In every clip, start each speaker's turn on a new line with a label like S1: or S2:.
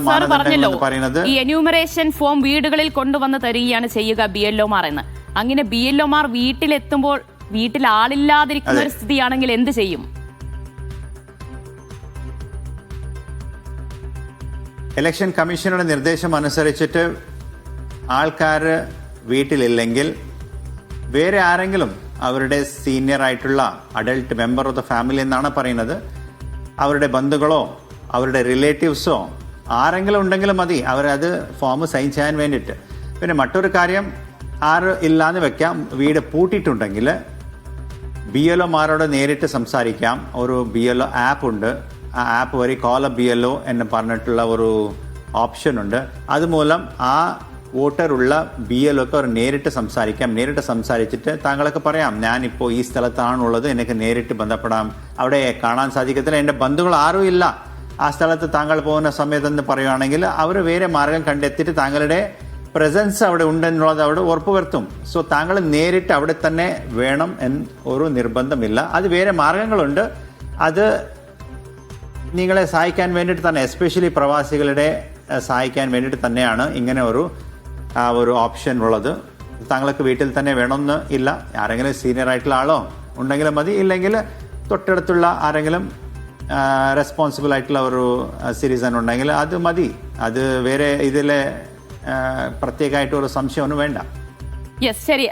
S1: Sir പറഞ്ഞല്ലോ ഈ enumeration form വീടുകളിൽ കൊണ്ടുവന്ന് തരികയാണ് ചെയ്യുക BLOമാർ എന്ന്. അങ്ങനെ BLOമാർ വീട്ടിലെത്തുമ്പോൾ വീട്ടിൽ ആളില്ലാതിരിക്കുന്ന ഒരു സ്ഥിതിയാണെങ്കിൽ എന്ത് ചെയ്യും?
S2: ഇലക്ഷൻ കമ്മീഷനുടെ നിർദ്ദേശം അനുസരിച്ചിട്ട് ആൾക്കാർ വീട്ടിലില്ലെങ്കിൽ വേറെ ആരെങ്കിലും അവരുടെ സീനിയർ ആയിട്ടുള്ള adult member of the family എന്നാണ് പറയുന്നത്, അവരുടെ ബന്ധുക്കളോ അവരുടെ റിലേറ്റീവ്സോ ആരെങ്കിലും ഉണ്ടെങ്കിലും മതി അവരത് ഫോം സൈൻ ചെയ്യാൻ വേണ്ടിയിട്ട്. പിന്നെ മറ്റൊരു കാര്യം, ആര് ഇല്ലാന്ന് വെക്കാം, വീട് പൂട്ടിയിട്ടുണ്ടെങ്കിൽ BLOമാരോട് നേരിട്ട് സംസാരിക്കാം. ഒരു BLO ആപ്പ് ഉണ്ട്, ആ ആപ്പ് വഴി കോൾ എ BLO എന്ന് പറഞ്ഞിട്ടുള്ള ഒരു ഓപ്ഷൻ ഉണ്ട്. അതുമൂലം ആ വോട്ടറുള്ള BLOക്ക് അവർ നേരിട്ട് സംസാരിക്കാം. നേരിട്ട് സംസാരിച്ചിട്ട് താങ്കൾക്ക് പറയാം, ഞാനിപ്പോൾ ഈ സ്ഥലത്താണുള്ളത്, എനിക്ക് നേരിട്ട് ബന്ധപ്പെടാം, അവിടെ കാണാൻ സാധിക്കത്തില്ല, എൻ്റെ ബന്ധുക്കൾ ആരും ഇല്ല ആ സ്ഥലത്ത് താങ്കൾ പോകുന്ന സമയത്തെന്ന് പറയുകയാണെങ്കിൽ അവർ വേറെ മാർഗം കണ്ടെത്തിയിട്ട് താങ്കളുടെ പ്രസൻസ് അവിടെ ഉണ്ടെന്നുള്ളത് അവിടെ ഉറപ്പുവരുത്തും. സോ താങ്കൾ നേരിട്ട് അവിടെ തന്നെ വേണം എന്ന് ഒരു നിർബന്ധമില്ല. അത് വേറെ മാർഗങ്ങളുണ്ട്. അത് നിങ്ങളെ സഹായിക്കാൻ വേണ്ടിയിട്ട് തന്നെ, എസ്പെഷ്യലി പ്രവാസികളുടെ സഹായിക്കാൻ വേണ്ടിയിട്ട് തന്നെയാണ് ഇങ്ങനെ ഒരു ഓപ്ഷൻ ഉള്ളത്. താങ്കൾക്ക് വീട്ടിൽ തന്നെ വേണമെന്ന് ഇല്ല, ആരെങ്കിലും സീനിയർ ആയിട്ടുള്ള ആളോ ഉണ്ടെങ്കിലും മതി, ഇല്ലെങ്കിൽ തൊട്ടടുത്തുള്ള ആരെങ്കിലും റെസ്പോൺസിബിൾ ആയിട്ടുള്ള ഒരു സിറ്റിസൺ ഉണ്ടെങ്കിൽ അത് മതി. അത് വേറെ ഇതിലെ പ്രത്യേകമായിട്ട് ഒരു സംശയമൊന്നും വേണ്ട.
S1: യെസ്, ശരി.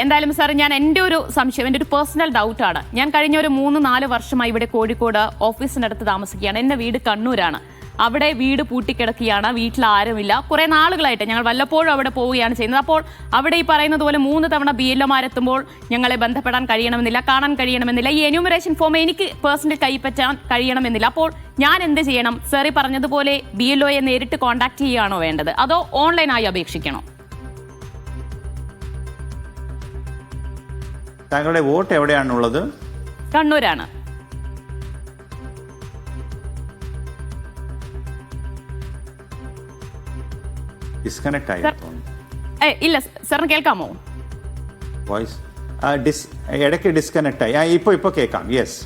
S1: എന്തായാലും സാർ, ഞാൻ എൻ്റെ ഒരു സംശയം, എൻ്റെ ഒരു പേഴ്സണൽ ഡൗട്ടാണ്. ഞാൻ കഴിഞ്ഞ ഒരു 3-4 വർഷമായി ഇവിടെ കോഴിക്കോട് ഓഫീസിനടുത്ത് താമസിക്കുകയാണ്. എൻ്റെ വീട് കണ്ണൂരാണ്. അവിടെ വീട് പൂട്ടിക്കിടക്കുകയാണ്, വീട്ടിൽ ആരുമില്ല. കുറെ നാളുകളായിട്ട് ഞങ്ങൾ വല്ലപ്പോഴും അവിടെ പോവുകയാണ് ചെയ്യുന്നത്. അപ്പോൾ അവിടെ ഈ പറയുന്നത് പോലെ 3 തവണ BLOമാരെത്തുമ്പോൾ ഞങ്ങളെ ബന്ധപ്പെടാൻ കഴിയണമെന്നില്ല, കാണാൻ കഴിയണമെന്നില്ല, ഈ എന്യൂമറേഷൻ ഫോം എനിക്ക് പേഴ്സണൽ കൈപ്പറ്റാൻ കഴിയണമെന്നില്ല. അപ്പോൾ ഞാൻ എന്ത് ചെയ്യണം? സാറി പറഞ്ഞതുപോലെ BLOയെ നേരിട്ട് കോൺടാക്ട് ചെയ്യുകയാണോ വേണ്ടത്, അതോ ഓൺലൈനായി അപേക്ഷിക്കണോ?
S2: താങ്കളുടെ വോട്ട് എവിടെയാണുള്ളത്?
S1: കണ്ണൂരാണ്.
S2: ഡിസ്കണക്ട് ആയി
S1: ഇല്ല, സാറിന് കേൾക്കാമോ?
S2: വോയിസ് ഇടയ്ക്ക് ഡിസ്കണക്ട് ആയി. ഇപ്പൊ കേൾക്കാം. യെസ്,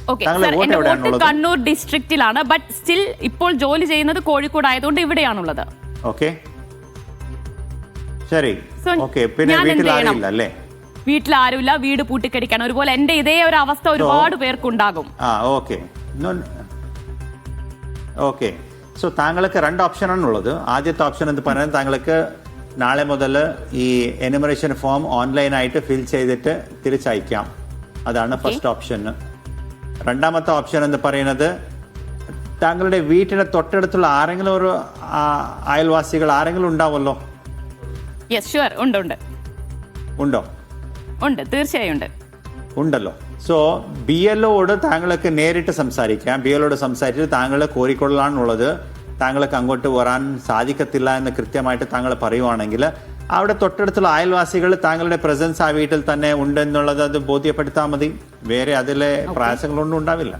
S1: കണ്ണൂർ ഡിസ്ട്രിക്റ്റിലാണ്, ബട്ട് സ്റ്റിൽ ഇപ്പോൾ ജോലി ചെയ്യുന്നത് കോഴിക്കോട് ആയതുകൊണ്ട് ഇവിടെയാണുള്ളത്.
S2: ഓക്കെ, ശരി. പിന്നെ വീട്ടിൽ ആരുമില്ല അല്ലേ?
S1: വീട്ടിൽ ആരുമില്ല, വീട് പൂട്ടിക്കടിക്കാൻ. ഒരുപോലെ എന്റെ ഇതേ ഒരു അവസ്ഥ ഒരുപാട് പേർക്കുണ്ടാകും.
S2: ഓക്കെ. സോ താങ്കൾക്ക് 2 ഓപ്ഷനാണുള്ളത്. ആദ്യത്തെ ഓപ്ഷൻ എന്ന് പറയുന്നത്, താങ്കൾക്ക് നാളെ മുതൽ ഈ എന്യൂമറേഷൻ ഫോം ഓൺലൈനായിട്ട് ഫിൽ ചെയ്തിട്ട് തിരിച്ചയക്കാം. അതാണ് ഫസ്റ്റ് ഓപ്ഷൻ. രണ്ടാമത്തെ ഓപ്ഷൻ എന്ന് പറയുന്നത്, താങ്കളുടെ വീട്ടിലെ തൊട്ടടുത്തുള്ള ആരെങ്കിലും ഒരു അയൽവാസികൾ ആരെങ്കിലും ഉണ്ടാവുമല്ലോ?
S1: Yes, sure.
S2: ഉണ്ടോ?
S1: ഉണ്ട്, തീർച്ചയായും
S2: ഉണ്ടല്ലോ. സോ BLOയോട് താങ്കൾക്ക് നേരിട്ട് സംസാരിക്കാം. BLOയോട് സംസാരിച്ചിട്ട് താങ്കൾ കോഴിക്കോടിലാണുള്ളത്, താങ്കൾക്ക് അങ്ങോട്ട് വരാൻ സാധിക്കത്തില്ല എന്ന് കൃത്യമായിട്ട് താങ്കൾ പറയുവാണെങ്കിൽ അവിടെ തൊട്ടടുത്തുള്ള അയൽവാസികൾ താങ്കളുടെ പ്രസൻസ് ആ വീട്ടിൽ തന്നെ ഉണ്ടെന്നുള്ളത് അത് ബോധ്യപ്പെടുത്താൽ മതി. വേറെ അതിലെ പ്രയാസങ്ങളൊന്നും ഉണ്ടാവില്ല.